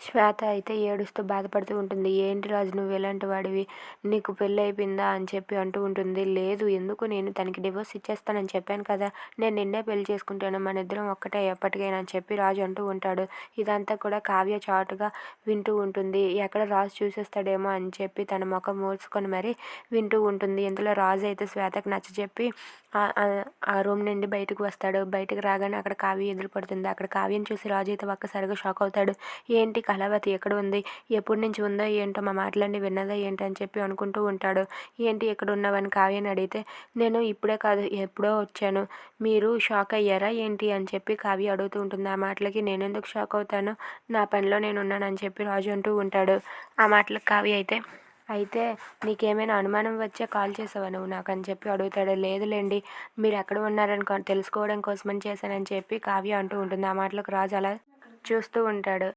శ్వేత అయితే ఏడుస్తూ బాధపడుతూ ఉంటుంది. "ఏంటి రాజు నువ్వు ఎలాంటి వాడివి? నీకు పెళ్ళయిపోయిందా?" అని చెప్పి అంటూ ఉంటుంది. "లేదు, ఎందుకు? నేను తనకి డివోర్స్ ఇచ్చేస్తానని చెప్పాను కదా! నేను నిన్నే పెళ్లి చేసుకుంటాను. మనిద్దరం ఒక్కటే ఎప్పటికైనా" అని చెప్పి రాజు అంటూ ఉంటాడు. ఇదంతా కూడా కావ్య చాటుగా వింటూ ఉంటుంది. ఎక్కడ రాజు చూసేస్తాడేమో అని చెప్పి తన ముఖం మూసుకొని మరీ వింటూ ఉంటుంది. ఇంతలో రాజు అయితే శ్వేతకు నచ్చజెప్పి ఆ రూమ్ నుండి బయటకు వస్తాడు. బయటకు రాగానే అక్కడ కావ్య ఎదురు పడుతుంది. అక్కడ కావ్యని చూసి రాజు అయితే ఒక్కసారిగా షాక్ అవుతాడు. ఏంటి కళావతి ఎక్కడ ఉంది? ఎప్పటి నుంచి ఉందో ఏంటో, మా మాటలన్నీ విన్నదా ఏంటి అని చెప్పి అనుకుంటూ ఉంటాడు. ఏంటి ఎక్కడ ఉన్నావని కావ్యని అడిగితే, నేను ఇప్పుడే కాదు ఎప్పుడో వచ్చాను, మీరు షాక్ అయ్యారా ఏంటి అని చెప్పి కావ్య అడుగుతూ ఉంటుంది. ఆ మాటలకి నేనెందుకు షాక్ అవుతాను, నా పనిలో నేను ఉన్నానని చెప్పి రాజు అంటూ ఉంటాడు. ఆ మాటలకు కావ్య అయితే నీకేమైనా అనుమానం వచ్చే కాల్ చేసావా నువ్వు నాకు అని చెప్పి అడుగుతాడు. లేదులేండి, మీరు ఎక్కడ ఉన్నారని తెలుసుకోవడం కోసమని చేశానని చెప్పి కావ్య అంటూ ఉంటుంది. ఆ మాటలకు రాజు అలా చూస్తూ ఉంటాడు.